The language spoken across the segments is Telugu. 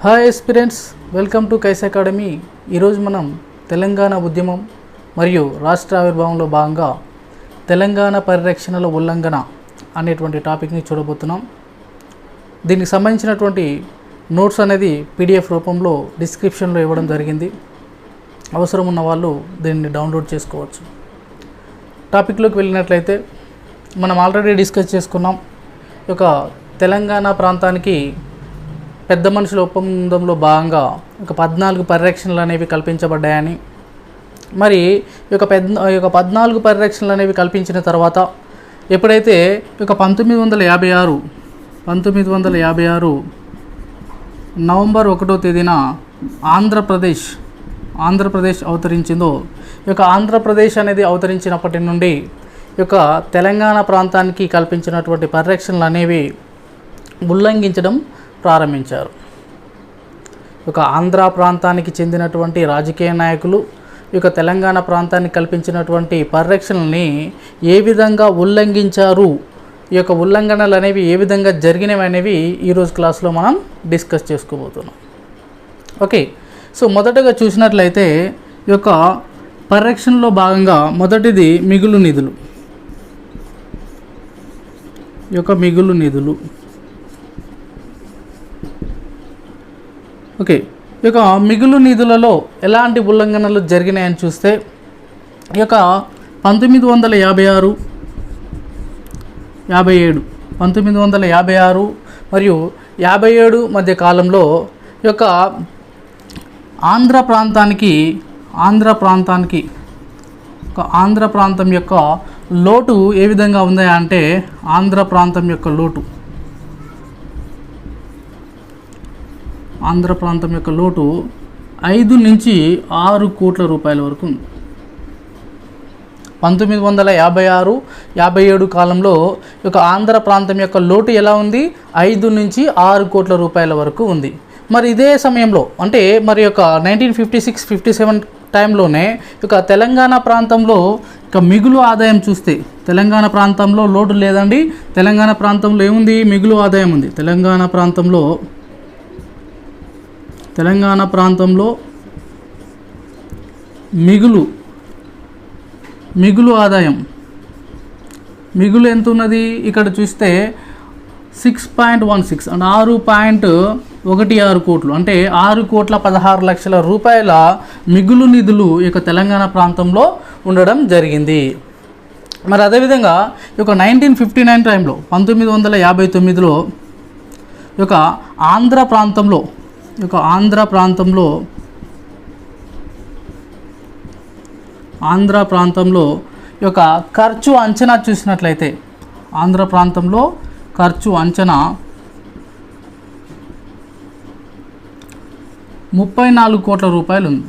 హాయ్ ఎస్పిరెంట్స్, వెల్కమ్ టు కైస్ అకాడమీ. ఈరోజు మనం తెలంగాణ ఉద్యమం మరియు రాష్ట్ర ఆవిర్భావంలో భాగంగా తెలంగాణ పరిరక్షణల ఉల్లంఘన అనేటువంటి టాపిక్ని చూడబోతున్నాం. దీనికి సంబంధించినటువంటి నోట్స్ అనేది పీడిఎఫ్ రూపంలో డిస్క్రిప్షన్లో ఇవ్వడం జరిగింది. అవసరం ఉన్న వాళ్ళు దీన్ని డౌన్లోడ్ చేసుకోవచ్చు. టాపిక్లోకి వెళ్ళినట్లయితే మనం ఆల్రెడీ డిస్కస్ చేసుకున్నాం. ఈ యొక్క తెలంగాణ ప్రాంతానికి పెద్ద మనుషుల ఒప్పందంలో భాగంగా ఒక 14 పరిరక్షణలు అనేవి కల్పించబడ్డాయని, మరి ఈ యొక్క 14 పరిరక్షణలు అనేవి కల్పించిన తర్వాత ఎప్పుడైతే ఈ యొక్క 1956 నవంబర్ 1వ తేదీన ఆంధ్రప్రదేశ్ అవతరించిందో, ఈ యొక్క ఆంధ్రప్రదేశ్ అనేది అవతరించినప్పటి నుండి ఈ యొక్క తెలంగాణ ప్రాంతానికి కల్పించినటువంటి పరిరక్షణలు అనేవి ఉల్లంఘించడం ప్రారంభించారు. ఒక ఆంధ్ర ప్రాంతానికి చెందినటువంటి రాజకీయ నాయకులు ఈ యొక్క తెలంగాణ ప్రాంతానికి కల్పించినటువంటి పరిరక్షణల్ని ఏ విధంగా ఉల్లంఘించారు, ఈ యొక్క ఉల్లంఘనలు అనేవి ఏ విధంగా జరిగినవి అనేవి ఈరోజు క్లాస్లో మనం డిస్కస్ చేసుకోబోతున్నాం. ఓకే, సో మొదటగా చూసినట్లయితే ఈ యొక్క పరిరక్షణలో భాగంగా మొదటిది మిగులు నిధులు. ఈ యొక్క మిగులు నిధులు ఓకే, ఈ యొక్క మిగులు నిధులలో ఎలాంటి ఉల్లంఘనలు జరిగినాయని చూస్తే, ఈ యొక్క 1956, 1956 మరియు 57 మధ్య కాలంలో ఈ యొక్క ఆంధ్ర ప్రాంతం యొక్క లోటు ఏ విధంగా ఉంది అంటే, ఆంధ్ర ప్రాంతం యొక్క లోటు 5 నుంచి 6 కోట్ల రూపాయల వరకు ఉంది. 1956, 57 కాలంలో ఈ యొక్క ఆంధ్ర ప్రాంతం యొక్క లోటు ఎలా ఉంది? 5 నుంచి 6 కోట్ల రూపాయల వరకు ఉంది. మరి ఇదే సమయంలో అంటే మరి యొక్క 1956-57 టైంలోనే ఇక తెలంగాణ ప్రాంతంలో ఇక మిగులు ఆదాయం చూస్తే, తెలంగాణ ప్రాంతంలో లోటు లేదండి, తెలంగాణ ప్రాంతంలో ఏముంది? మిగులు ఆదాయం ఉంది. తెలంగాణ ప్రాంతంలో మిగులు ఆదాయం ఎంత ఉన్నది? ఇక్కడ చూస్తే 6.16 అంటే 6.16 కోట్లు, అంటే 6,16,00,000 రూపాయల మిగులు నిధులు ఈ యొక్క తెలంగాణ ప్రాంతంలో ఉండడం జరిగింది. మరి అదేవిధంగా ఈ యొక్క 1959 టైంలో 1959లో ఈ యొక్క ఆంధ్ర ప్రాంతంలో ఈ యొక్క ఖర్చు అంచనా చూసినట్లయితే, ఆంధ్ర ప్రాంతంలో ఖర్చు అంచనా 34 కోట్ల రూపాయలు ఉంది.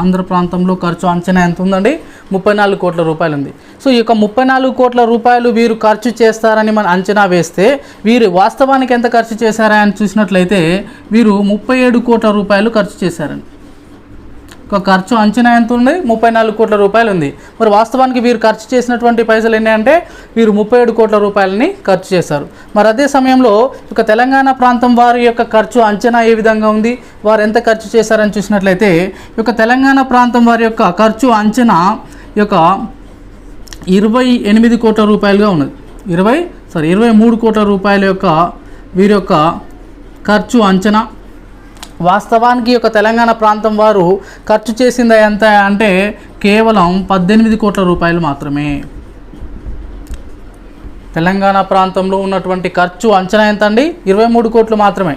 ఆంధ్ర ప్రాంతంలో ఖర్చు అంచనా ఎంత ఉందండి? 34 కోట్ల రూపాయలు ఉంది. సో ఈ యొక్క 34 కోట్ల రూపాయలు వీరు ఖర్చు చేస్తారని మనం అంచనా వేస్తే, వీరు వాస్తవానికి ఎంత ఖర్చు చేశారని చూసినట్లయితే వీరు 37 కోట్ల రూపాయలు ఖర్చు చేశారని. ఒక ఖర్చు అంచనా ఎంత ఉంది? 34 కోట్ల రూపాయలు ఉంది. మరి వాస్తవానికి వీరు ఖర్చు చేసినటువంటి పైసలు ఎన్ని అంటే, వీరు 37 కోట్ల రూపాయలని ఖర్చు చేశారు. మరి అదే సమయంలో ఇక తెలంగాణ ప్రాంతం వారి యొక్క ఖర్చు అంచనా ఏ విధంగా ఉంది, వారు ఎంత ఖర్చు చేశారని చూసినట్లయితే, ఈ యొక్క తెలంగాణ ప్రాంతం వారి యొక్క ఖర్చు అంచనా ఈ యొక్క 28 కోట్ల రూపాయలుగా ఉన్నది. 23 కోట్ల రూపాయల యొక్క వీరి యొక్క ఖర్చు అంచనా. వాస్తవానికి యొక్క తెలంగాణ ప్రాంతం వారు ఖర్చు చేసింది ఎంత అంటే కేవలం 18 కోట్ల రూపాయలు మాత్రమే. తెలంగాణ ప్రాంతంలో ఉన్నటువంటి ఖర్చు అంచనా ఎంత అండి? 23 కోట్లు మాత్రమే.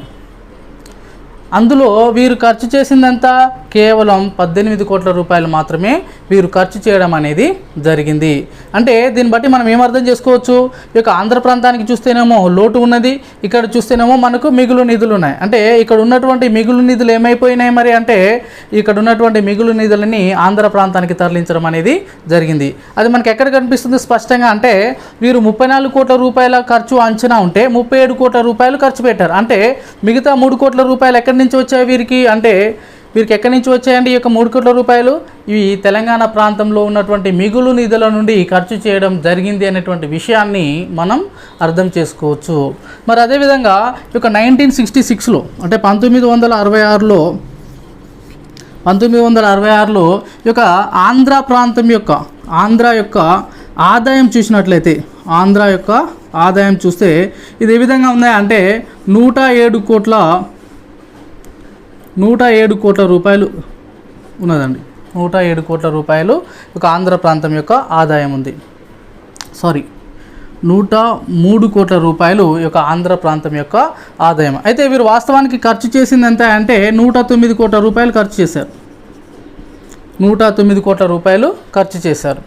అందులో వీరు ఖర్చు చేసిందంతా కేవలం 18 కోట్ల రూపాయలు మాత్రమే వీరు ఖర్చు చేయడం అనేది జరిగింది. అంటే దీన్ని బట్టి మనం ఏమర్థం చేసుకోవచ్చు? ఈ యొక్క ఆంధ్ర ప్రాంతానికి చూస్తేనేమో లోటు ఉన్నది, ఇక్కడ చూస్తేనేమో మనకు మిగులు నిధులు ఉన్నాయి. అంటే ఇక్కడ ఉన్నటువంటి మిగులు నిధులు ఏమైపోయినాయి మరి అంటే, ఇక్కడ ఉన్నటువంటి మిగులు నిధులని ఆంధ్ర ప్రాంతానికి తరలించడం అనేది జరిగింది. అది మనకి ఎక్కడ కనిపిస్తుంది స్పష్టంగా అంటే, వీరు 34 కోట్ల రూపాయల ఖర్చు అంచనా ఉంటే 37 కోట్ల రూపాయలు ఖర్చు పెట్టారు. అంటే మిగతా 3 కోట్ల రూపాయలు ఎక్కడి నుంచి వచ్చాయి వీరికి అంటే, వీరికి ఎక్కడి నుంచి వచ్చాయండి ఈ యొక్క 3 కోట్ల రూపాయలు? ఇవి తెలంగాణ ప్రాంతంలో ఉన్నటువంటి మిగులు నిధుల నుండి ఖర్చు చేయడం జరిగింది అనేటువంటి విషయాన్ని మనం అర్థం చేసుకోవచ్చు. మరి అదేవిధంగా ఈ యొక్క 1966లో అంటే 1966లో ఈ యొక్క ఆంధ్ర యొక్క ఆదాయం చూసినట్లయితే ఆంధ్ర యొక్క ఆదాయం చూస్తే ఇది ఏ విధంగా ఉంది అంటే 107 కోట్ల రూపాయలు ఉన్నదండి. 107 కోట్ల రూపాయలు ఒక ఆంధ్ర ప్రాంతం యొక్క ఆదాయం ఉంది. 103 కోట్ల రూపాయలు ఈ యొక్క ఆంధ్ర ప్రాంతం యొక్క ఆదాయం. అయితే వీరు వాస్తవానికి ఖర్చు చేసింది ఎంత అంటే 109 కోట్ల రూపాయలు ఖర్చు చేశారు. 109 కోట్ల రూపాయలు ఖర్చు చేశారు.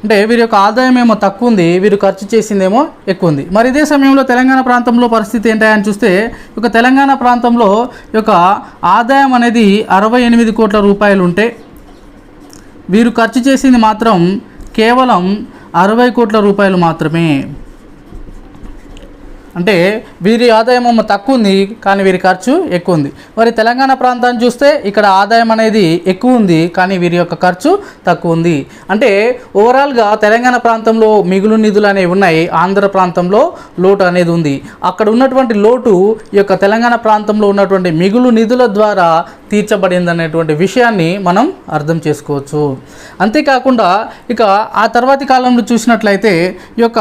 అంటే వీరి యొక్క ఆదాయం ఏమో తక్కువ ఉంది, వీరు ఖర్చు చేసిందేమో ఎక్కువ ఉంది. మరి ఇదే సమయంలో తెలంగాణ ప్రాంతంలో పరిస్థితి ఏంటని చూస్తే ఈ యొక్క తెలంగాణ ప్రాంతంలో ఈ యొక్క ఆదాయం అనేది 68 కోట్ల రూపాయలు ఉంటే వీరు ఖర్చు చేసింది మాత్రం కేవలం 60 కోట్ల రూపాయలు మాత్రమే. అంటే వీరి ఆదాయం తక్కువ ఉంది కానీ వీరి ఖర్చు ఎక్కువ ఉంది. మరి తెలంగాణ ప్రాంతాన్ని చూస్తే ఇక్కడ ఆదాయం అనేది ఎక్కువ ఉంది కానీ వీరి యొక్క ఖర్చు తక్కువ ఉంది. అంటే ఓవరాల్గా తెలంగాణ ప్రాంతంలో మిగులు నిధులు అనేవి ఉన్నాయి, ఆంధ్ర ప్రాంతంలో లోటు అనేది ఉంది. అక్కడ ఉన్నటువంటి లోటు ఈ యొక్క తెలంగాణ ప్రాంతంలో ఉన్నటువంటి మిగులు నిధుల ద్వారా తీర్చబడింది అనేటువంటి విషయాన్ని మనం అర్థం చేసుకోవచ్చు. అంతేకాకుండా ఇక ఆ తర్వాతి కాలంలో చూసినట్లయితే ఈ యొక్క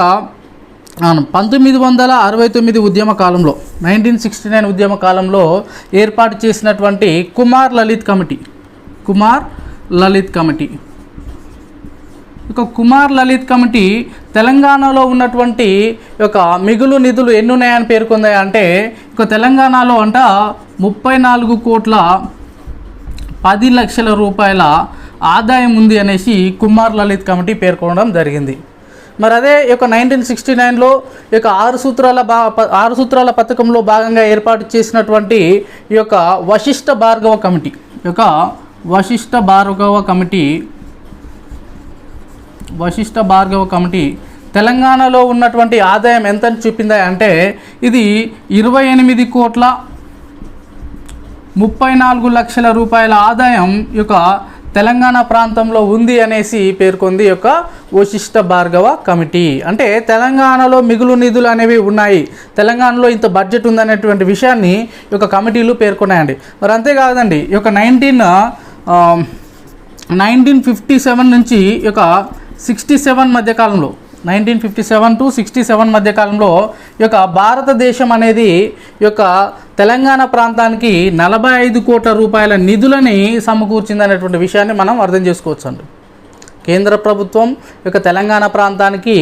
1969 ఉద్యమ కాలంలో 1969 ఉద్యమ కాలంలో ఏర్పాటు చేసినటువంటి కుమార్ లలిత్ కమిటీ ఇక కుమార్ లలిత్ కమిటీ తెలంగాణలో ఉన్నటువంటి యొక్క మిగులు నిధులు ఎన్ని ఉన్నాయని పేర్కొంది అంటే ఇక తెలంగాణలో 34 కోట్ల 10 లక్షల రూపాయల ఆదాయం ఉంది అనేసి కుమార్ లలిత్ కమిటీ పేర్కొనడం జరిగింది. మరి అదే ఈ యొక్క 1969లో ఈ యొక్క 6 సూత్రాల పథకంలో భాగంగా ఏర్పాటు చేసినటువంటి ఈ యొక్క వశిష్ఠ భార్గవ కమిటీ తెలంగాణలో ఉన్నటువంటి ఆదాయం ఎంతని చూపిందా అంటే ఇది 28 కోట్ల 34 లక్షల రూపాయల ఆదాయం ఈ యొక్క తెలంగాణ ప్రాంతంలో ఉంది అనేసి పేర్కొంది ఈ యొక్క వశిష్ఠ భార్గవ కమిటీ. అంటే తెలంగాణలో మిగులు నిధులు అనేవి ఉన్నాయి, తెలంగాణలో ఇంత బడ్జెట్ ఉందనేటువంటి విషయాన్ని ఈ యొక్క కమిటీలు పేర్కొన్నాయండి. మరి అంతేకాదండి ఈ యొక్క 1957 నుంచి ఈ యొక్క 67 మధ్యకాలంలో 1957 to 67 మధ్యకాలంలో ఈ యొక్క భారతదేశం అనేది ఈ యొక్క తెలంగాణ ప్రాంతానికి 45 కోట్ల రూపాయల నిధులని సమకూర్చిందనేటువంటి విషయాన్ని మనం అర్థం చేసుకోవచ్చు అండి. కేంద్ర ప్రభుత్వం ఈ యొక్క తెలంగాణ ప్రాంతానికి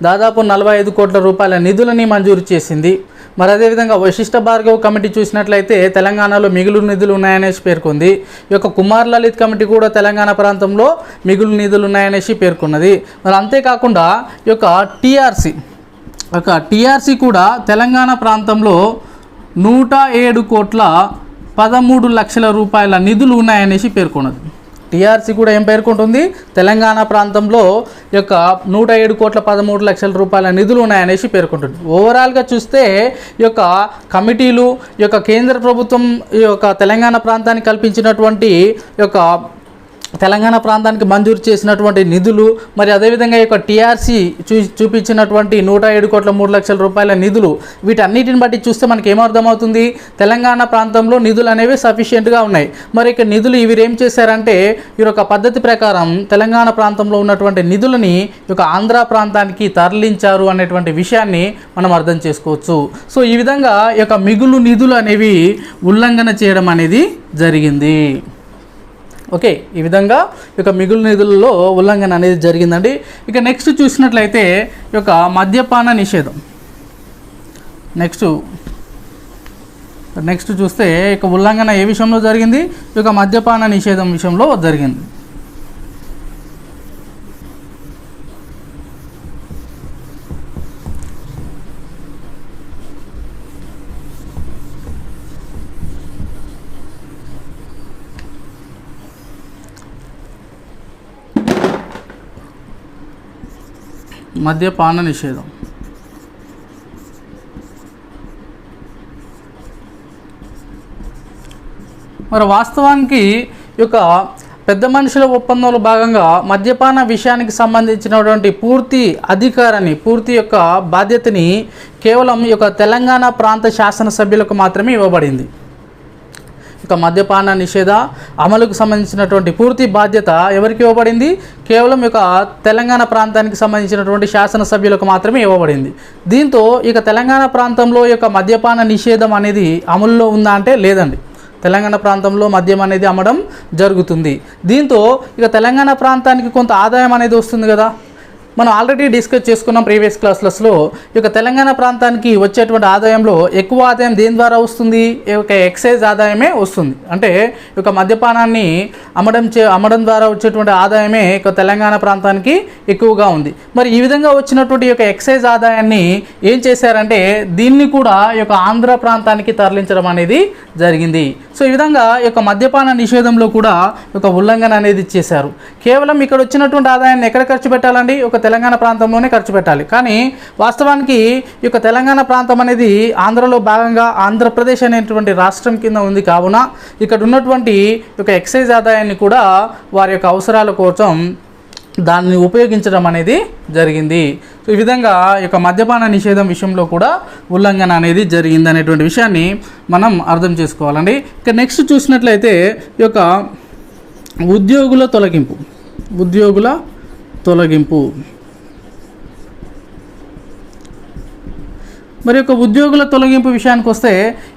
దాదాపు 45 కోట్ల రూపాయల నిధులని మంజూరు చేసింది. మరి అదేవిధంగా వశిష్ఠ భార్గవ్ కమిటీ చూసినట్లయితే తెలంగాణలో మిగులు నిధులు ఉన్నాయనేసి పేర్కొంది. ఈ యొక్క కుమార్ లలిత్ కమిటీ కూడా తెలంగాణ ప్రాంతంలో మిగులు నిధులు ఉన్నాయనేసి పేర్కొన్నది. మరి అంతేకాకుండా ఈ యొక్క టీఆర్సీ కూడా తెలంగాణ ప్రాంతంలో 107 కోట్ల 13 లక్షల రూపాయల నిధులు ఉన్నాయనేసి పేర్కొన్నది. టీఆర్సీ కూడా ఏం పేర్కొంటుంది, తెలంగాణ ప్రాంతంలో ఈ యొక్క 107 కోట్ల 13 లక్షల రూపాయల నిధులు ఉన్నాయనేసి పేర్కొంటుంది. ఓవరాల్గా చూస్తే ఈ యొక్క కమిటీలు ఈ యొక్క కేంద్ర ప్రభుత్వం ఈ యొక్క తెలంగాణ ప్రాంతానికి కల్పించినటువంటి ఈ యొక్క తెలంగాణ ప్రాంతానికి మంజూరు చేసినటువంటి నిధులు, మరి అదేవిధంగా ఈ యొక్క టీఆర్సీ చూపించినటువంటి 107 కోట్ల 3 లక్షల రూపాయల నిధులు, వీటన్నిటిని బట్టి చూస్తే మనకి ఏమర్థమవుతుంది, తెలంగాణ ప్రాంతంలో నిధులు అనేవి సఫిషియెంట్గా ఉన్నాయి. మరి ఇక నిధులు వీరు ఏం చేశారంటే ఈ యొక్క పద్ధతి ప్రకారం తెలంగాణ ప్రాంతంలో ఉన్నటువంటి నిధులని ఈ యొక్క ఆంధ్ర ప్రాంతానికి తరలించారు అనేటువంటి విషయాన్ని మనం అర్థం చేసుకోవచ్చు. సో ఈ విధంగా ఈ యొక్క మిగులు నిధులు అనేవి ఉల్లంఘన చేయడం అనేది జరిగింది. ఓకే, ఈ విధంగా ఈ యొక్క మిగులు నిధులలో ఉల్లంఘన అనేది జరిగిందండి. ఇక నెక్స్ట్ చూసినట్లయితే ఈ యొక్క మద్యపాన నిషేధం. నెక్స్ట్ చూస్తే ఇక ఉల్లంఘన ఏ విషయంలో జరిగింది, ఈ యొక్క మద్యపాన నిషేధం విషయంలో జరిగింది. మద్యపాన నిషేధం. మరి వాస్తవానికి ఈ యొక్క పెద్ద మనుషుల ఒప్పందంలో భాగంగా మద్యపాన విషయానికి సంబంధించినటువంటి పూర్తి అధికారాన్ని, పూర్తి యొక్క బాధ్యతని కేవలం ఈ యొక్క తెలంగాణ ప్రాంత శాసనసభ్యులకు మాత్రమే ఇవ్వబడింది. ఇక మద్యపాన నిషేధ అమలుకు సంబంధించినటువంటి పూర్తి బాధ్యత ఎవరికి ఇవ్వబడింది? కేవలం ఇక తెలంగాణ ప్రాంతానికి సంబంధించినటువంటి శాసనసభ్యులకు మాత్రమే ఇవ్వబడింది. దీంతో ఇక తెలంగాణ ప్రాంతంలో యొక్క మద్యపాన నిషేధం అనేది అమలులో ఉందా అంటే లేదండి. తెలంగాణ ప్రాంతంలో మద్యం అనేది అమ్మడం జరుగుతుంది. దీంతో ఇక తెలంగాణ ప్రాంతానికి కొంత ఆదాయం అనేది వస్తుంది కదా. మనం ఆల్రెడీ డిస్కస్ చేసుకున్నాం ప్రీవియస్ క్లాస్లలో. ఈ యొక్క తెలంగాణ ప్రాంతానికి వచ్చేటువంటి ఆదాయంలో ఎక్కువ ఆదాయం దేని ద్వారా వస్తుంది? ఈ యొక్క ఎక్సైజ్ ఆదాయమే వస్తుంది. అంటే ఈ యొక్క మద్యపానాన్ని అమ్మడం ద్వారా వచ్చేటువంటి ఆదాయమే ఇక తెలంగాణ ప్రాంతానికి ఎక్కువగా ఉంది. మరి ఈ విధంగా వచ్చినటువంటి ఈ యొక్క ఎక్సైజ్ ఆదాయాన్ని ఏం చేశారంటే దీన్ని కూడా ఈ యొక్క ఆంధ్ర ప్రాంతానికి తరలించడం అనేది జరిగింది. సో ఈ విధంగా ఈ యొక్క మద్యపాన నిషేధంలో కూడా ఒక ఉల్లంఘన అనేది చేశారు. కేవలం ఇక్కడ వచ్చినటువంటి ఆదాయాన్ని ఎక్కడ ఖర్చు పెట్టాలండి? ఒక తెలంగాణ ప్రాంతంలోనే ఖర్చు పెట్టాలి. కానీ వాస్తవానికి ఈ యొక్క తెలంగాణ ప్రాంతం అనేది ఆంధ్రలో భాగంగా ఆంధ్రప్రదేశ్ అనేటువంటి రాష్ట్రం కింద ఉంది. కావున ఇక్కడ ఉన్నటువంటి ఒక ఎక్సైజ్ ఆదాయాన్ని కూడా వారి యొక్క అవసరాల కోసం దాన్ని ఉపయోగించడం అనేది జరిగింది. సో ఈ విధంగా ఈ యొక్క మద్యపాన నిషేధం విషయంలో కూడా ఉల్లంఘన అనేది జరిగింది అనేటువంటి విషయాన్ని మనం అర్థం చేసుకోవాలండి. ఇక నెక్స్ట్ చూసినట్లయితే ఈ యొక్క ఉద్యోగుల తొలగింపు మరి యొక్క ఉద్యోగుల తొలగింపు విషయానికి వస్తే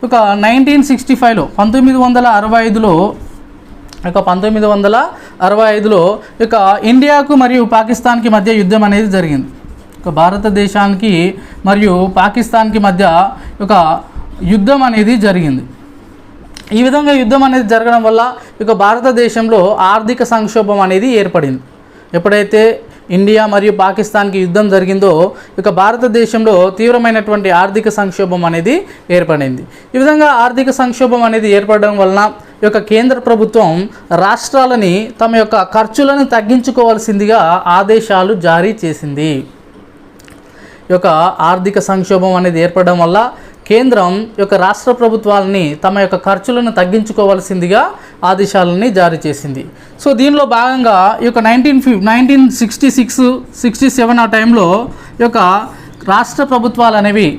ఒక 1965లో 1965లో ఇక ఇండియాకు మరియు పాకిస్తాన్కి మధ్య యుద్ధం అనేది జరిగింది. ఒక భారతదేశానికి మరియు పాకిస్తాన్కి మధ్య ఒక యుద్ధం అనేది జరిగింది. ఈ విధంగా యుద్ధం అనేది జరగడం వల్ల ఇక భారతదేశంలో ఆర్థిక సంక్షోభం అనేది ఏర్పడింది. ఎప్పుడైతే ఇండియా మరియు పాకిస్తాన్కి యుద్ధం జరిగిందో ఇక భారతదేశంలో తీవ్రమైనటువంటి ఆర్థిక సంక్షోభం అనేది ఏర్పడింది. ఈ విధంగా ఆర్థిక సంక్షోభం అనేది ఏర్పడడం వలన ఈ యొక్క కేంద్ర ప్రభుత్వం రాష్ట్రాలని తమ యొక్క ఖర్చులను తగ్గించుకోవాల్సిందిగా ఆదేశాలు జారీ చేసింది. ఈ యొక్క ఆర్థిక సంక్షోభం అనేది ఏర్పడడం వల్ల కేంద్రం యొక్క రాష్ట్ర ప్రభుత్వాలని తమ యొక్క ఖర్చులను తగ్గించుకోవాల్సిందిగా ఆదేశాలని జారీ చేసింది. సో దీనిలో భాగంగా ఈ యొక్క 1966-67 ఆ టైంలో ఈ యొక్క రాష్ట్ర ప్రభుత్వాలు అనేవి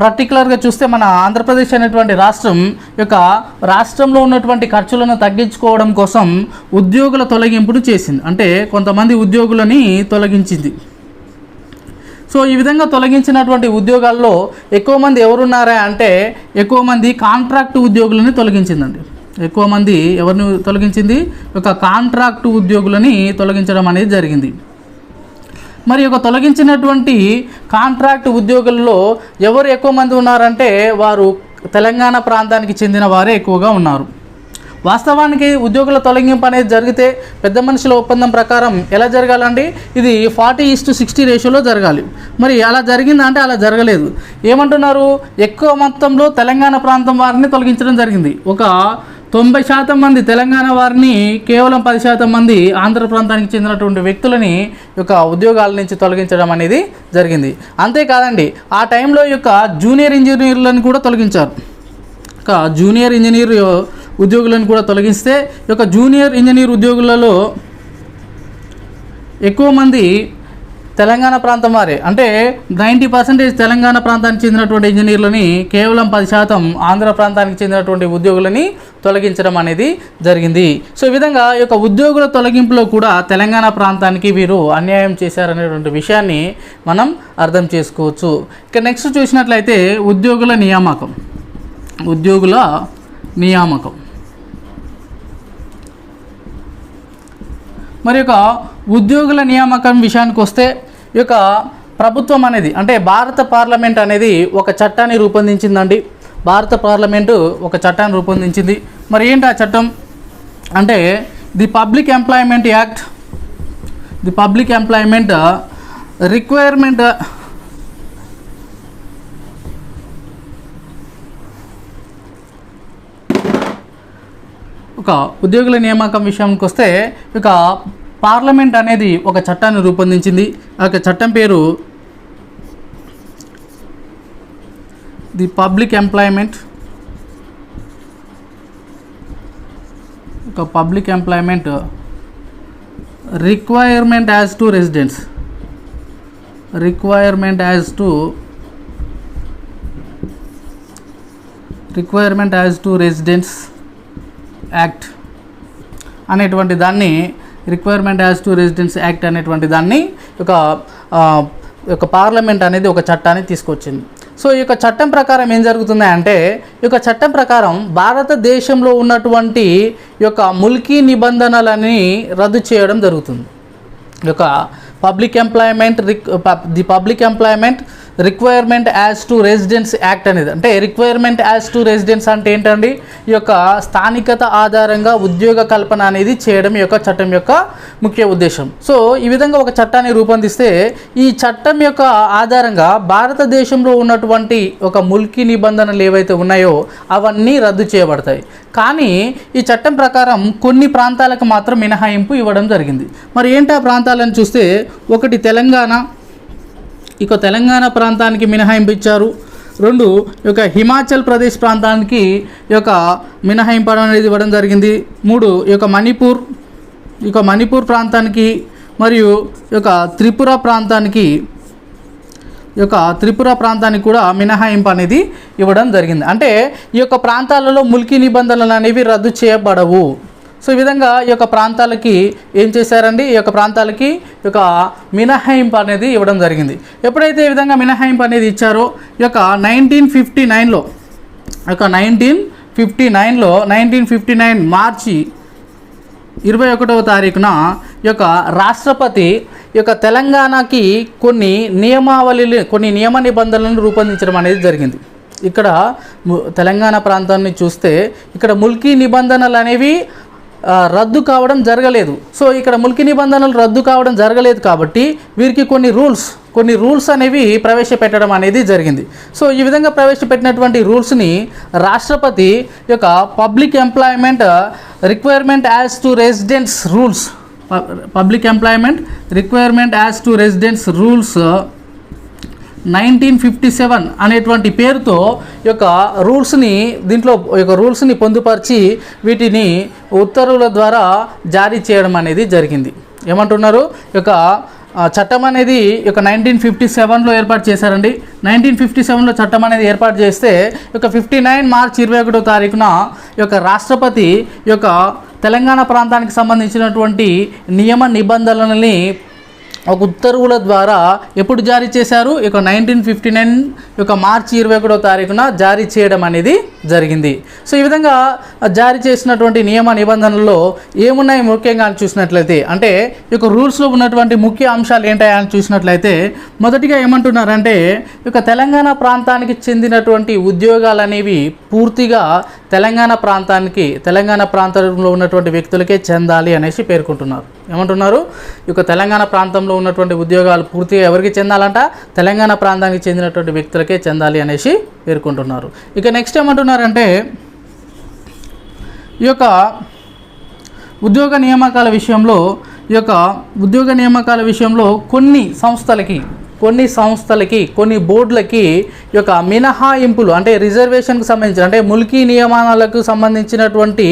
పర్టికులర్గా చూస్తే మన ఆంధ్రప్రదేశ్ అనేటువంటి రాష్ట్రంలో ఉన్నటువంటి ఖర్చులను తగ్గించుకోవడం కోసం ఉద్యోగుల తొలగింపును చేసింది. అంటే కొంతమంది ఉద్యోగులని తొలగించింది. సో ఈ విధంగా తొలగించినటువంటి ఉద్యోగాల్లో ఎక్కువ మంది ఎవరున్నారా అంటే ఎక్కువ మంది కాంట్రాక్ట్ ఉద్యోగులని తొలగించిందండి. ఎక్కువ మంది ఎవరిని తొలగించింది? ఒక కాంట్రాక్ట్ ఉద్యోగులని తొలగించడం అనేది జరిగింది. మరి ఒక తొలగించినటువంటి కాంట్రాక్ట్ ఉద్యోగుల్లో ఎవరు ఎక్కువ మంది ఉన్నారంటే వారు తెలంగాణ ప్రాంతానికి చెందిన వారే ఎక్కువగా ఉన్నారు. వాస్తవానికి ఉద్యోగుల తొలగింపు అనేది జరిగితే పెద్ద మనుషుల ఒప్పందం ప్రకారం ఎలా జరగాలండి? ఇది 40:60 రేషియోలో జరగాలి. మరి అలా జరిగిందా అంటే అలా జరగలేదు. ఏమంటున్నారు? ఎక్కువ మొత్తంలో తెలంగాణ ప్రాంతం వారిని తొలగించడం జరిగింది. ఒక 90% మంది తెలంగాణ వారిని, కేవలం 10% మంది ఆంధ్ర ప్రాంతానికి చెందినటువంటి వ్యక్తులని యొక్క ఉద్యోగాల నుంచి తొలగించడం అనేది జరిగింది. అంతేకాదండి, ఆ టైంలో యొక్క జూనియర్ ఇంజనీర్లను కూడా తొలగించారు. ఒక జూనియర్ ఇంజనీర్ ఉద్యోగులను కూడా తొలగిస్తే ఈ యొక్క జూనియర్ ఇంజనీర్ ఉద్యోగులలో ఎక్కువ మంది తెలంగాణ ప్రాంతం వారే. అంటే 90% తెలంగాణ ప్రాంతానికి చెందినటువంటి ఇంజనీర్లని, కేవలం 10% ఆంధ్ర ప్రాంతానికి చెందినటువంటి ఉద్యోగులని తొలగించడం అనేది జరిగింది. సో ఈ విధంగా ఈ యొక్క ఉద్యోగుల తొలగింపులో కూడా తెలంగాణ ప్రాంతానికి వీరు అన్యాయం చేశారనేటువంటి విషయాన్ని మనం అర్థం చేసుకోవచ్చు. ఇక నెక్స్ట్ చూసినట్లయితే ఉద్యోగుల నియామకం. మరి యొక్క ఉద్యోగుల నియామకం విషయానికి వస్తే ఈ యొక్క ప్రభుత్వం అనేది, అంటే భారత పార్లమెంట్ అనేది ఒక చట్టాన్ని రూపొందించిందండి. భారత పార్లమెంటు ఒక చట్టాన్ని రూపొందించింది. మరి ఏంటి ఆ చట్టం అంటే the public employment act, the public employment requirement ఒక ఉద్యోగుల నియామకం విషయానికి వస్తే ఇక పార్లమెంట్ అనేది ఒక చట్టాన్ని రూపొందించింది. ఆ చట్టం పేరు ది పబ్లిక్ ఎంప్లాయ్మెంట్ ఒక public employment requirement as to residents, requirement as to residents act అనేటువంటి దాన్ని, requirement as to residence act అనేటువంటి దాన్ని ఒక పార్లమెంట్ అనేది ఒక చట్టాన్ని తీసుకొచ్చింది. సో ఈ యొక్క చట్టం ప్రకారం ఏం జరుగుతుంది అంటే, ఈ యొక్క చట్టం ప్రకారం భారతదేశంలో ఉన్నటువంటి ఈ యొక్క ముల్కీ నిబంధనలని రద్దు చేయడం జరుగుతుంది. ఈ యొక్క public employment requirement as to residence act అనేది, అంటే రిక్వైర్మెంట్ యాజ్ టు రెసిడెన్స్ అంటే ఏంటండి, ఈ యొక్క స్థానికత ఆధారంగా ఉద్యోగ కల్పన అనేది చేయడం ఈ యొక్క చట్టం యొక్క ముఖ్య ఉద్దేశం. సో ఈ విధంగా ఒక చట్టాన్ని రూపొందిస్తే ఈ చట్టం యొక్క ఆధారంగా భారతదేశంలో ఉన్నటువంటి ఒక ముల్కీ నిబంధనలు ఏవైతే ఉన్నాయో అవన్నీ రద్దు చేయబడతాయి. కానీ ఈ చట్టం ప్రకారం కొన్ని ప్రాంతాలకు మాత్రం మినహాయింపు ఇవ్వడం జరిగింది. మరి ఏంటి ఆ ప్రాంతాలను చూస్తే, ఒకటి తెలంగాణ, ఇక తెలంగాణ ప్రాంతానికి మినహాయింపు ఇచ్చారు. 2 ఈ యొక్క హిమాచల్ ప్రదేశ్ ప్రాంతానికి ఈ యొక్క మినహాయింపు అనేది ఇవ్వడం జరిగింది. 3 ఈ యొక్క మణిపూర్ ప్రాంతానికి, మరియు ఈ యొక్క త్రిపుర ప్రాంతానికి కూడా మినహాయింపు అనేది ఇవ్వడం జరిగింది. అంటే ఈ యొక్క ప్రాంతాలలో ముల్కీ నిబంధనలు అనేవి రద్దు చేయబడవు. సో ఈ విధంగా ఈ యొక్క ప్రాంతాలకి ఏం చేశారండి, ఈ యొక్క ప్రాంతాలకి ఈ యొక్క మినహాయింపు అనేది ఇవ్వడం జరిగింది. ఎప్పుడైతే ఈ విధంగా మినహాయింపు అనేది ఇచ్చారో, ఈ యొక్క 1959 మార్చి 21వ తారీఖున ఈ యొక్క రాష్ట్రపతి ఈ యొక్క తెలంగాణకి కొన్ని నియమ నిబంధనలను రూపొందించడం అనేది జరిగింది. ఇక్కడ తెలంగాణ ప్రాంతాన్ని చూస్తే ఇక్కడ ముల్కీ నిబంధనలు అనేవి రద్దు కావడం జరగలేదు. సో ఇక్కడ ముల్కీ నిబంధనలు రద్దు కావడం జరగలేదు కాబట్టి వీరికి కొన్ని రూల్స్ అనేవి ప్రవేశపెట్టడం అనేది జరిగింది. సో ఈ విధంగా ప్రవేశపెట్టినటువంటి రూల్స్ని రాష్ట్రపతి యొక్క public employment requirement as to residence rules 1957 అనేటువంటి పేరుతో ఈ యొక్క రూల్స్ని పొందుపరిచి వీటిని ఉత్తర్వుల ద్వారా జారీ చేయడం అనేది జరిగింది. ఏమంటున్నారు, ఈ యొక్క చట్టం అనేది ఈ యొక్క 1957లో ఏర్పాటు చేశారండి. 1957లో చట్టం అనేది ఏర్పాటు చేస్తే ఈ యొక్క 59 మార్చి 21వ తారీఖున ఈ యొక్క రాష్ట్రపతి ఈ యొక్క తెలంగాణ ప్రాంతానికి సంబంధించినటువంటి నియమ నిబంధనలని ఒక ఉత్తర్వుల ద్వారా ఎప్పుడు జారీ చేశారు, ఇక 1959 యొక్క మార్చి 21వ తారీఖున జారీ చేయడం అనేది జరిగింది. సో ఈ విధంగా జారీ చేసినటువంటి నియమ నిబంధనల్లో ఏమున్నాయి ముఖ్యంగా అని చూసినట్లయితే, అంటే ఈ యొక్క రూల్స్లో ఉన్నటువంటి ముఖ్య అంశాలు ఏంటాయని చూసినట్లయితే, మొదటిగా ఏమంటున్నారంటే ఈ యొక్క తెలంగాణ ప్రాంతానికి చెందినటువంటి ఉద్యోగాలు అనేవి పూర్తిగా తెలంగాణ ప్రాంతంలో ఉన్నటువంటి వ్యక్తులకే చెందాలి అనేసి పేర్కొంటున్నారు. ఏమంటున్నారు, ఈ యొక్క తెలంగాణ ప్రాంతంలో ఉన్నటువంటి ఉద్యోగాలు పూర్తిగా ఎవరికి చెందాలంట, తెలంగాణ ప్రాంతానికి చెందినటువంటి వ్యక్తులకే చెందాలి అనేసి పేర్కొంటున్నారు. ఇక నెక్స్ట్ ఏమంటున్నారంటే, ఈ యొక్క ఉద్యోగ నియామకాల విషయంలో కొన్ని బోర్డులకి ఈ యొక్క మినహాయింపులు, అంటే రిజర్వేషన్కి సంబంధించిన, అంటే ముల్కీ నియమాలకు సంబంధించినటువంటి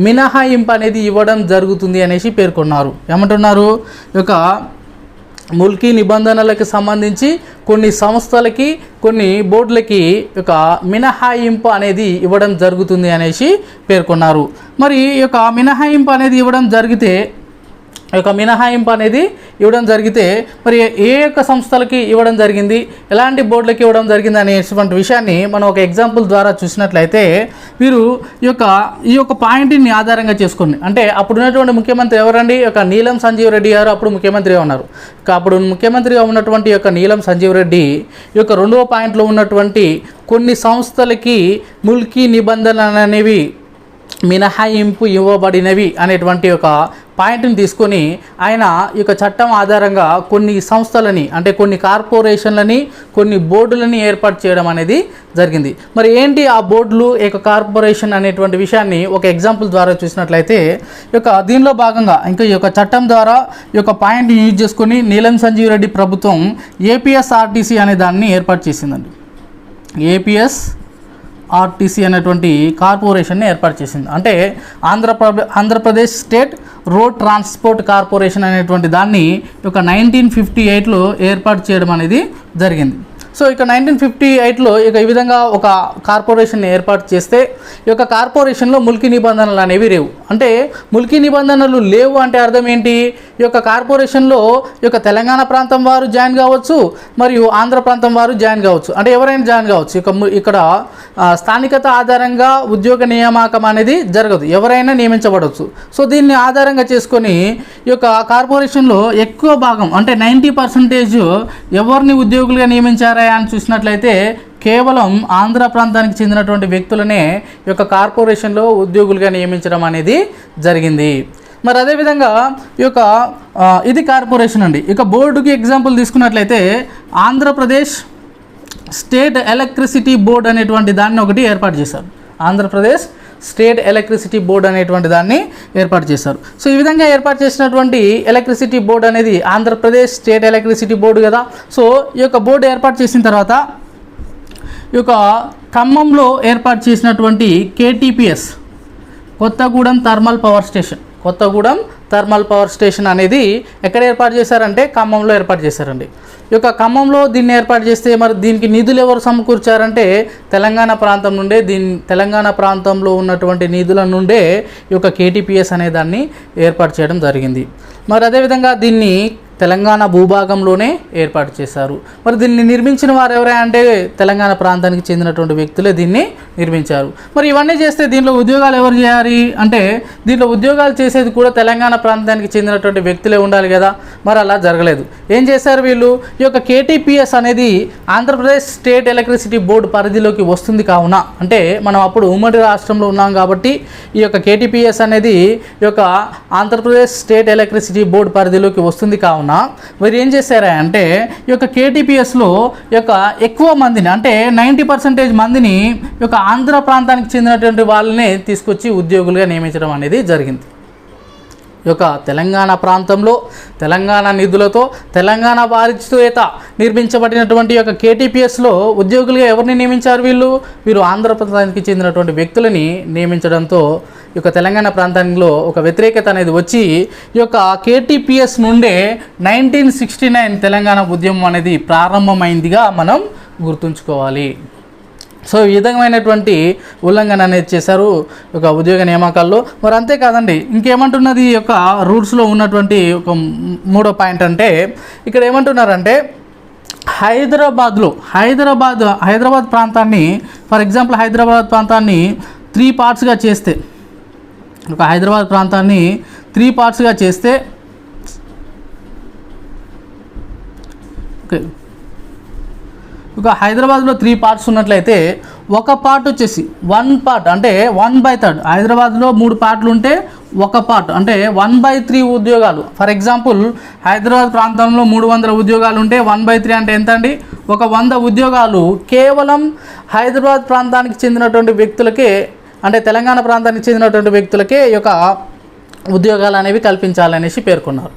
మినహాయింపు అనేది ఇవ్వడం జరుగుతుంది అనేసి పేర్కొన్నారు. ఏమంటున్నారు, ఈ యొక్క ముల్కీ నిబంధనలకు సంబంధించి కొన్ని సంస్థలకి, కొన్ని బోర్డులకి ఒక మినహాయింపు అనేది ఇవ్వడం జరుగుతుంది అనేసి పేర్కొన్నారు. మరి ఈ యొక్క మినహాయింపు అనేది ఇవ్వడం జరిగితే మరి ఏ యొక్క సంస్థలకి ఇవ్వడం జరిగింది, ఎలాంటి బోర్డులకి ఇవ్వడం జరిగింది అనేటువంటి విషయాన్ని మనం ఒక ఎగ్జాంపుల్ ద్వారా చూసినట్లయితే, వీరు ఈ యొక్క పాయింట్ని ఆధారంగా చేసుకుని, అంటే అప్పుడు ఉన్నటువంటి ముఖ్యమంత్రి ఎవరండి, ఈ యొక్క నీలం సంజీవ్ రెడ్డి గారు అప్పుడు ముఖ్యమంత్రిగా ఉన్నారు. అప్పుడు ముఖ్యమంత్రిగా ఉన్నటువంటి ఈ యొక్క నీలం సంజీవ్ రెడ్డి ఈ యొక్క 2వ పాయింట్లో ఉన్నటువంటి కొన్ని సంస్థలకి ముల్కీ నిబంధనలు అనేవి మినహాయింపు ఇవ్వబడినవి అనేటువంటి ఒక పాయింట్ని తీసుకొని ఆయన ఈ యొక్క చట్టం ఆధారంగా కొన్ని సంస్థలని, అంటే కొన్ని కార్పొరేషన్లని, కొన్ని బోర్డులని ఏర్పాటు చేయడం అనేది జరిగింది. మరి ఏంటి ఆ బోర్డులు, ఈ యొక్క కార్పొరేషన్ అనేటువంటి విషయాన్ని ఒక ఎగ్జాంపుల్ ద్వారా చూసినట్లయితే, దీనిలో భాగంగా ఇంకా ఈ యొక్క చట్టం ద్వారా ఈ యొక్క పాయింట్ని యూజ్ చేసుకొని నీలం సంజీవ్ రెడ్డి ప్రభుత్వం ఏపీఎస్ఆర్టీసీ అనే దాన్ని ఏర్పాటు చేసిందండి. ఆర్టీసీ అనేటువంటి కార్పొరేషన్ని ఏర్పాటు చేసింది. అంటే Andhra Pradesh state road transport corporation అనేటువంటి దాన్ని ఒక 1958లో ఏర్పాటు చేయడం అనేది జరిగింది. సో ఇక 1958లో ఇక ఈ విధంగా ఒక కార్పొరేషన్ ఏర్పాటు చేస్తే ఈ యొక్క కార్పొరేషన్లో ముల్కీ నిబంధనలు అనేవి లేవు. అంటే ముల్కీ నిబంధనలు లేవు అంటే అర్థం ఏంటి? ఈ యొక్క కార్పొరేషన్లో ఈ యొక్క తెలంగాణ ప్రాంతం వారు జాయిన్ కావచ్చు, మరియు ఆంధ్ర ప్రాంతం వారు జాయిన్ కావచ్చు. అంటే ఎవరైనా జాయిన్ కావచ్చు. ఇక్కడ స్థానికత ఆధారంగా ఉద్యోగ నియామకం అనేది జరగదు, ఎవరైనా నియమించబడవచ్చు. సో దీన్ని ఆధారంగా చేసుకొని ఈ యొక్క కార్పొరేషన్లో ఎక్కువ భాగం అంటే 90% ఎవరిని ఉద్యోగులుగా నియమించారా అని చూసినట్లయితే కేవలం ఆంధ్ర ప్రాంతానికి చెందినటువంటి వ్యక్తులనే ఈ యొక్క కార్పొరేషన్లో ఉద్యోగులుగా నియమించడం అనేది జరిగింది. మరి అదేవిధంగా ఈ యొక్క ఇది కార్పొరేషన్ అండి. ఇక బోర్డుకి ఎగ్జాంపుల్ తీసుకున్నట్లయితే ఆంధ్రప్రదేశ్ స్టేట్ ఎలక్ట్రిసిటీ బోర్డ్ అనేటువంటి దాన్ని ఒకటి ఏర్పాటు చేశారు. ఆంధ్రప్రదేశ్ స్టేట్ ఎలక్ట్రిసిటీ బోర్డ్ అనేటువంటి దాన్ని ఏర్పాటు చేశారు. సో ఈ విధంగా ఏర్పాటు చేసినటువంటి ఎలక్ట్రిసిటీ బోర్డు అనేది ఆంధ్రప్రదేశ్ స్టేట్ ఎలక్ట్రిసిటీ బోర్డు కదా. సో ఈ యొక్క బోర్డు ఏర్పాటు చేసిన తర్వాత ఈ యొక్క ఖమ్మంలో ఏర్పాటు చేసినటువంటి KTPS Kothagudem thermal power station అనేది ఎక్కడ ఏర్పాటు చేశారంటే ఖమ్మంలో ఏర్పాటు చేశారండి. ఈ యొక్క ఖమ్మంలో దీన్ని ఏర్పాటు చేస్తే మరి దీనికి నిధులు ఎవరు సమకూర్చారంటే తెలంగాణ ప్రాంతం నుండే తెలంగాణ ప్రాంతంలో ఉన్నటువంటి నిధుల నుండే ఈ యొక్క KTPS అనే దాన్ని ఏర్పాటు చేయడం జరిగింది. మరి అదేవిధంగా దీన్ని తెలంగాణ భూభాగంలోనే ఏర్పాటు చేశారు. మరి దీన్ని నిర్మించిన వారు ఎవరైనా అంటే తెలంగాణ ప్రాంతానికి చెందినటువంటి వ్యక్తులే దీన్ని నిర్మించారు. మరి ఇవన్నీ చేస్తే దీంట్లో ఉద్యోగాలు ఎవరు చేయాలి అంటే దీంట్లో ఉద్యోగాలు చేసేది కూడా తెలంగాణ ప్రాంతానికి చెందినటువంటి వ్యక్తులే ఉండాలి కదా. మరి అలా జరగలేదు. ఏం చేశారు వీళ్ళు? ఈ యొక్క KTPS అనేది ఆంధ్రప్రదేశ్ స్టేట్ ఎలక్ట్రిసిటీ బోర్డు పరిధిలోకి వస్తుంది కావున, అంటే మనం అప్పుడు ఉమ్మడి రాష్ట్రంలో ఉన్నాం కాబట్టి ఈ యొక్క KTPS అనేది ఈ యొక్క ఆంధ్రప్రదేశ్ స్టేట్ ఎలక్ట్రిసిటీ బోర్డు పరిధిలోకి వస్తుంది కావున మీరు ఏం చేశారా అంటే ఈ యొక్క KTPSలో ఈ యొక్క ఎక్కువ మందిని అంటే 90% మందిని ఈ యొక్క ఆంధ్ర ప్రాంతానికి చెందినటువంటి వాళ్ళని తీసుకొచ్చి ఉద్యోగులుగా నియమించడం అనేది జరిగింది. ఈ యొక్క తెలంగాణ ప్రాంతంలో తెలంగాణ నిధులతో తెలంగాణ వారితో నిర్మించబడినటువంటి యొక్క KTPSలో ఉద్యోగులుగా ఎవరిని నియమించారు? వీరు ఆంధ్రప్రదేశ్కి చెందినటువంటి వ్యక్తులని నియమించడంతో ఈ యొక్క తెలంగాణ ప్రాంతంలో ఒక వ్యతిరేకత అనేది వచ్చి ఈ యొక్క KTPS నుండే 1969 తెలంగాణ ఉద్యమం అనేది ప్రారంభమైందిగా మనం గుర్తుంచుకోవాలి. సో ఈ విధమైనటువంటి ఉల్లంఘన అనేది చేశారు ఒక ఉద్యోగ నియామకాల్లో. మరి అంతేకాదండి, ఇంకేమంటున్నది ఈ యొక్క రూల్స్లో ఉన్నటువంటి ఒక మూడో పాయింట్ అంటే ఇక్కడ ఏమంటున్నారంటే హైదరాబాద్ ప్రాంతాన్ని ఫర్ ఎగ్జాంపుల్ హైదరాబాద్ ప్రాంతాన్ని 3 పార్ట్స్గా చేస్తే ఒక హైదరాబాద్ ప్రాంతాన్ని 3 పార్ట్స్గా చేస్తే ఓకే ఒక హైదరాబాద్లో 3 పార్ట్స్ ఉన్నట్లయితే ఒక పార్ట్ వచ్చేసి 1 పార్ట్ అంటే 1/3 హైదరాబాద్లో 3 పార్ట్లు ఉంటే ఒక పార్ట్ అంటే 1/3 ఉద్యోగాలు. ఫర్ ఎగ్జాంపుల్ హైదరాబాద్ ప్రాంతంలో 300 ఉద్యోగాలు ఉంటే 1/3 అంటే ఎంత అండి? ఒక 100 ఉద్యోగాలు కేవలం హైదరాబాద్ ప్రాంతానికి చెందినటువంటి వ్యక్తులకే అంటే తెలంగాణ ప్రాంతానికి చెందినటువంటి వ్యక్తులకే ఈ యొక్క ఉద్యోగాలు అనేవి కల్పించాలనేసి పేర్కొన్నారు.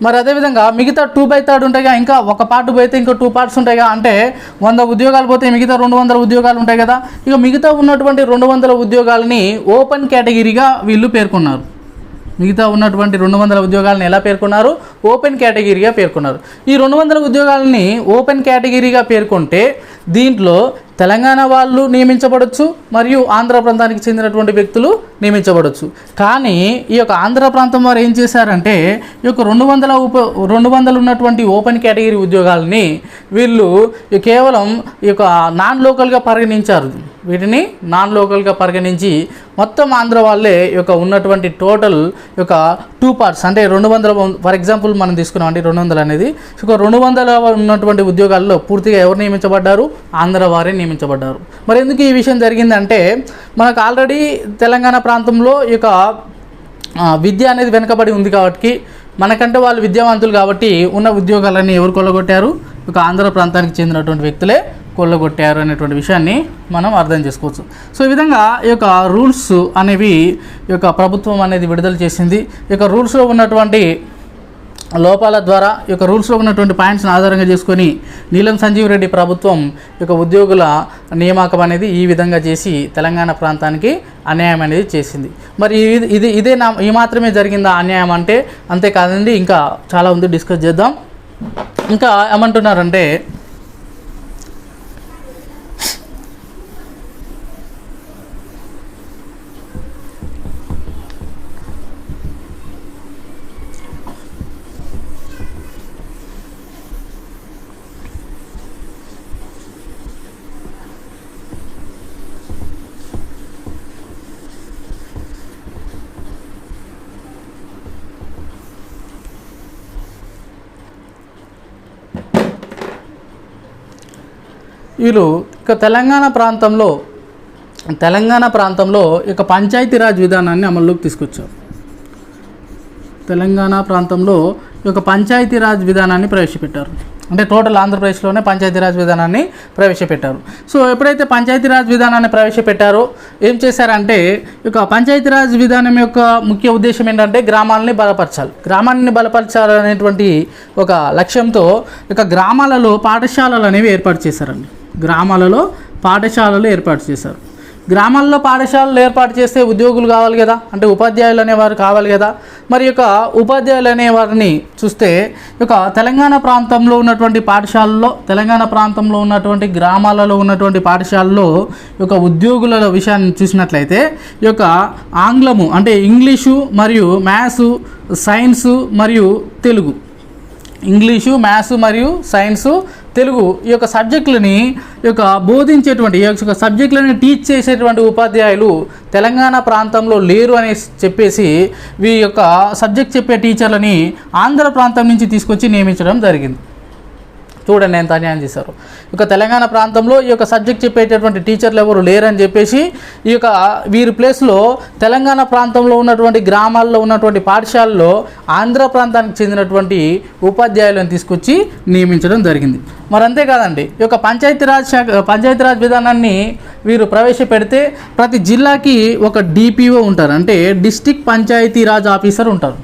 మరి అదేవిధంగా మిగతా 2/3 ఉంటాయిగా, ఇంకా ఒక పార్ట్ పోతే ఇంకా 2 పార్ట్స్ ఉంటాయిగా, అంటే 100 ఉద్యోగాలు పోతే మిగతా 200 ఉద్యోగాలు ఉంటాయి కదా. ఇక మిగతా ఉన్నటువంటి 200 ఉద్యోగాలని ఓపెన్ కేటగిరీగా వీళ్ళు పేర్కొన్నారు. మిగతా ఉన్నటువంటి 200 ఉద్యోగాలను ఎలా పేర్కొన్నారు? ఓపెన్ కేటగిరీగా పేర్కొన్నారు. ఈ 200 ఉద్యోగాలని ఓపెన్ కేటగిరీగా పేర్కొంటే దీంట్లో తెలంగాణ వాళ్ళు నియమించబడవచ్చు మరియు ఆంధ్ర ప్రాంతానికి చెందినటువంటి వ్యక్తులు నియమించబడవచ్చు. కానీ ఈ యొక్క ఆంధ్ర ప్రాంతం వారు ఏం చేశారంటే ఈ యొక్క 200 ఉన్నటువంటి ఓపెన్ కేటగిరీ ఉద్యోగాలని వీళ్ళు కేవలం ఈ యొక్క నాన్ లోకల్గా పరిగణించారు. వీటిని నాన్ లోకల్గా పరిగణించి మొత్తం ఆంధ్ర వాళ్ళే ఈ యొక్క ఉన్నటువంటి టోటల్ యొక్క 2 పార్ట్స్ అంటే 200 ఫర్ ఎగ్జాంపుల్ మనం తీసుకున్నామండి 200 అనేది ఒక 200 ఉన్నటువంటి ఉద్యోగాల్లో పూర్తిగా ఎవరు నియమించబడ్డారు? ఆంధ్ర వారే నియమించబడ్డారు. మరి ఎందుకు ఈ విషయం జరిగిందంటే మనకు ఆల్రెడీ తెలంగాణ ప్రాంతంలో ఈ యొక్క విద్య అనేది వెనుకబడి ఉంది కాబట్టి మనకంటే వాళ్ళు విద్యావంతులు కాబట్టి ఉన్న ఉద్యోగాలన్నీ ఎవరు కొల్లగొట్టారు? ఒక ఆంధ్ర ప్రాంతానికి చెందినటువంటి వ్యక్తులే కొల్లగొట్టారు అనేటువంటి విషయాన్ని మనం అర్థం చేసుకోవచ్చు. సో ఈ విధంగా ఈ యొక్క రూల్స్ అనేవి ఈ యొక్క ప్రభుత్వం అనేది విడుదల చేసింది. ఈ యొక్క రూల్స్లో ఉన్నటువంటి లోపాల ద్వారా ఈ యొక్క రూల్స్లో ఉన్నటువంటి పాయింట్స్ని ఆధారంగా చేసుకొని నీలం సంజీవ్ రెడ్డి ప్రభుత్వం ఈ యొక్క ఉద్యోగుల నియామకం అనేది ఈ విధంగా చేసి తెలంగాణ ప్రాంతానికి అన్యాయం అనేది చేసింది. మరి ఇదే ఈ మాత్రమే జరిగిందా అన్యాయం అంటే? అంతేకాదండి, ఇంకా చాలా ఉంది, డిస్కస్ చేద్దాం. ఇంకా ఏమంటున్నారంటే వీళ్ళు ఇక తెలంగాణ ప్రాంతంలో ఇక పంచాయతీరాజ్ విధానాన్ని అమల్లోకి తీసుకొచ్చారు. తెలంగాణ ప్రాంతంలో ఈ యొక్క పంచాయతీరాజ్ విధానాన్ని ప్రవేశపెట్టారు. అంటే టోటల్ ఆంధ్రప్రదేశ్లోనే పంచాయతీరాజ్ విధానాన్ని ప్రవేశపెట్టారు. సో ఎప్పుడైతే పంచాయతీరాజ్ విధానాన్ని ప్రవేశపెట్టారో ఏం చేశారంటే, ఈ యొక్క పంచాయతీరాజ్ విధానం యొక్క ముఖ్య ఉద్దేశం ఏంటంటే గ్రామాలని బలపరచాలనేటువంటి ఒక లక్ష్యంతో ఇక గ్రామాలలో పాఠశాలలు అనేవి ఏర్పాటు చేశారండి. పాఠశాలలు ఏర్పాటు చేశారు. గ్రామాల్లో పాఠశాలలు ఏర్పాటు చేస్తే ఉద్యోగులు కావాలి కదా, అంటే ఉపాధ్యాయులు అనేవారు కావాలి కదా. మరి యొక్క ఉపాధ్యాయులు అనేవారిని చూస్తే ఇక తెలంగాణ ప్రాంతంలో ఉన్నటువంటి గ్రామాలలో ఉన్నటువంటి పాఠశాలలో ఈ యొక్క ఉద్యోగుల విషయాన్ని చూసినట్లయితే ఈ యొక్క ఆంగ్లము అంటే ఇంగ్లీషు మరియు మ్యాథ్స్, సైన్సు మరియు తెలుగు, తెలుగు ఈ యొక్క సబ్జెక్టులని బోధించేటువంటి ఈ యొక్క సబ్జెక్టులని టీచ్ చేసేటువంటి ఉపాధ్యాయులు తెలంగాణ ప్రాంతంలో లేరు అని చెప్పేసి ఈ యొక్క సబ్జెక్ట్ చెప్పే టీచర్లని ఆంధ్ర ప్రాంతం నుంచి తీసుకొచ్చి నియమించడం జరిగింది. చూడండి ఎంత అన్యాయం చేశారు. ఇక తెలంగాణ ప్రాంతంలో ఈ యొక్క సబ్జెక్ట్ చెప్పేటటువంటి టీచర్లు ఎవరు లేరని చెప్పేసి ఈ యొక్క వీరి ప్లేస్లో తెలంగాణ ప్రాంతంలో ఉన్నటువంటి గ్రామాల్లో ఉన్నటువంటి పాఠశాలలో ఆంధ్ర ప్రాంతానికి చెందినటువంటి ఉపాధ్యాయులను తీసుకొచ్చి నియమించడం జరిగింది. మరి అంతేకాదండి, ఈ యొక్క పంచాయతీరాజ్ విధానాన్ని వీరు ప్రవేశపెడితే ప్రతి జిల్లాకి ఒక డిపిఓ ఉంటారు, అంటే డిస్ట్రిక్ట్ పంచాయతీరాజ్ ఆఫీసర్ ఉంటారు.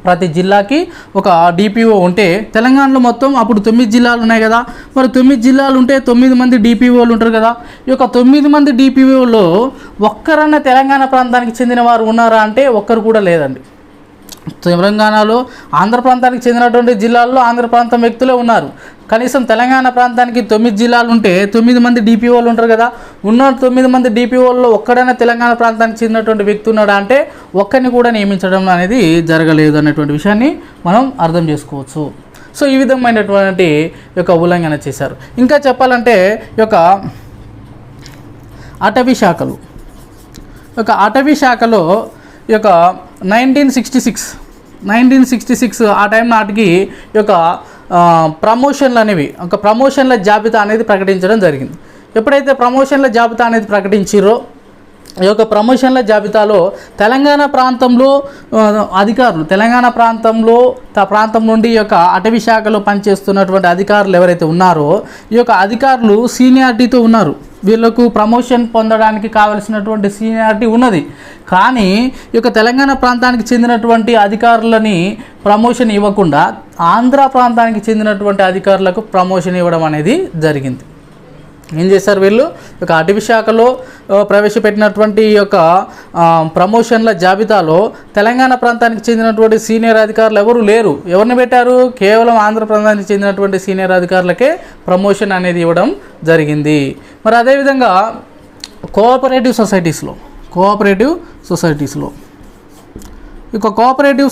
ప్రతి జిల్లాకి ఒక డిపిఓ ఉంటే తెలంగాణలో మొత్తం అప్పుడు 9 జిల్లాలు ఉన్నాయి కదా. మరి 9 జిల్లాలు ఉంటే 9 మంది డిపిఓలు ఉంటారు కదా. ఈ యొక్క 9 మంది డిపిఓలో ఒక్కరన్నా తెలంగాణ ప్రాంతానికి చెందిన వారు ఉన్నారా అంటే ఒక్కరు కూడా లేదండి. తెలంగాణలో ఆంధ్ర ప్రాంతానికి చెందినటువంటి జిల్లాల్లో ఆంధ్ర ప్రాంతం వ్యక్తులే ఉన్నారు. కనీసం తెలంగాణ ప్రాంతానికి 9 జిల్లాలు ఉంటే 9 మంది డిపిఓలు ఉంటారు కదా. ఉన్న 9 మంది డిపిఓల్లో ఒక్కడైనా తెలంగాణ ప్రాంతానికి చెందినటువంటి వ్యక్తి ఉన్నాడా అంటే ఒక్కరిని కూడా నియమించడం అనేది జరగలేదు అనేటువంటి విషయాన్ని మనం అర్థం చేసుకోవచ్చు. సో ఈ విధమైనటువంటి యొక్క ఉల్లంఘన చేశారు. ఇంకా చెప్పాలంటే ఈ యొక్క అటవీ శాఖలో ఈ యొక్క 1966 ఆ టైం నాటికి ఈ యొక్క ప్రమోషన్ల జాబితా అనేది ప్రకటించడం జరిగింది. ఎప్పుడైతే ప్రమోషన్ల జాబితా అనేది ప్రకటించారో ఈ యొక్క ప్రమోషన్ల జాబితాలో తెలంగాణ ప్రాంతంలో అధికారులు ప్రాంతం నుండి ఈ యొక్క అటవీ శాఖలో పనిచేస్తున్నటువంటి అధికారులు ఎవరైతే ఉన్నారో ఈ యొక్క అధికారులు సీనియారిటీతో ఉన్నారు. వీళ్ళకు ప్రమోషన్ పొందడానికి కావలసినటువంటి సీనియారిటీ ఉన్నది. కానీ ఈ యొక్క తెలంగాణ ప్రాంతానికి చెందినటువంటి అధికారులని ప్రమోషన్ ఇవ్వకుండా ఆంధ్ర ప్రాంతానికి చెందినటువంటి అధికారులకు ప్రమోషన్ ఇవ్వడం అనేది జరిగింది. ఏం చేశారు వీళ్ళు? ఒక అటవీ శాఖలో ప్రవేశపెట్టినటువంటి ఈ యొక్క ప్రమోషన్ల జాబితాలో తెలంగాణ ప్రాంతానికి చెందినటువంటి సీనియర్ అధికారులు ఎవరు లేరు. ఎవరిని పెట్టారు? కేవలం ఆంధ్ర ప్రాంతానికి చెందినటువంటి సీనియర్ అధికారులకే ప్రమోషన్ అనేది ఇవ్వడం జరిగింది. మరి అదేవిధంగా కోఆపరేటివ్ సొసైటీస్లో ఇక కోఆపరేటివ్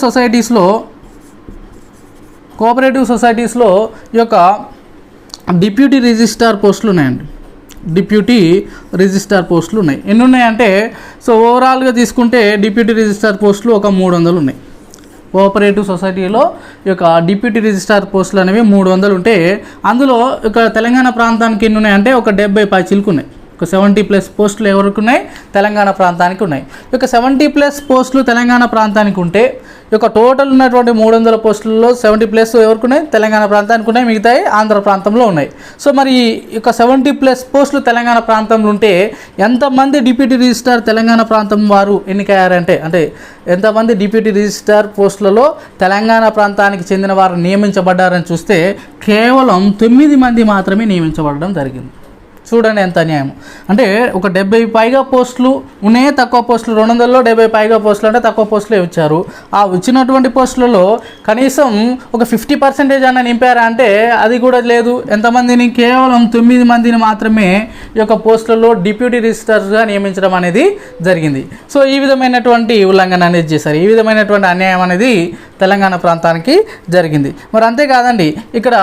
సొసైటీస్లో ఈ యొక్క డిప్యూటీ రిజిస్ట్రార్ పోస్టులు ఉన్నాయండి. ఎన్ని ఉన్నాయంటే సో ఓవరాల్గా తీసుకుంటే డిప్యూటీ రిజిస్ట్రార్ పోస్టులు ఒక 300 ఉన్నాయి. కోఆపరేటివ్ సొసైటీలో ఈ యొక్క డిప్యూటీ రిజిస్ట్రార్ పోస్టులు అనేవి 300 ఉంటే అందులో ఇక తెలంగాణ ప్రాంతానికి ఎన్ని ఉన్నాయంటే ఒక 70 పైచిలకు ఉన్నాయి. ఒక 70+ పోస్టులు ఎవరికి ఉన్నాయి? తెలంగాణ ప్రాంతానికి ఉన్నాయి. ఒక 70+ పోస్టులు తెలంగాణ ప్రాంతానికి ఉంటే ఒక టోటల్ ఉన్నటువంటి 300 పోస్టులలో 70+ ఎవరికి ఉన్నాయి? తెలంగాణ ప్రాంతానికి ఉన్నాయి, మిగతాయి ఆంధ్ర ప్రాంతంలో ఉన్నాయి. సో మరి ఒక 70+ పోస్టులు తెలంగాణ ప్రాంతంలో ఉంటే ఎంతమంది డిప్యూటీ రిజిస్ట్రార్ తెలంగాణ ప్రాంతం వారు ఎన్నికయ్యారంటే, అంటే ఎంతమంది డిప్యూటీ రిజిస్ట్రార్ పోస్టులలో తెలంగాణ ప్రాంతానికి చెందిన వారు నియమించబడ్డారని చూస్తే కేవలం 9 మంది మాత్రమే నియమించబడడం జరిగింది. చూడండి ఎంత అన్యాయం. అంటే ఒక 70 పైగా పోస్టులు ఉన్నాయి, తక్కువ పోస్టులు 200లో 70 పైగా పోస్టులు అంటే తక్కువ పోస్టులే ఇచ్చారు. ఆ వచ్చినటువంటి పోస్టులలో కనీసం ఒక 50% అన్న నింపారా అంటే అది కూడా లేదు. ఎంతమందిని? కేవలం 9 మందిని మాత్రమే ఈ యొక్క పోస్టులలో డిప్యూటీ రిజిస్ట్రార్గా నియమించడం అనేది జరిగింది. సో ఈ విధమైనటువంటి ఉల్లంఘన అనేది చేశారు. ఈ విధమైనటువంటి అన్యాయం అనేది తెలంగాణ ప్రాంతానికి జరిగింది. మరి అంతేకాదండి, ఇక్కడ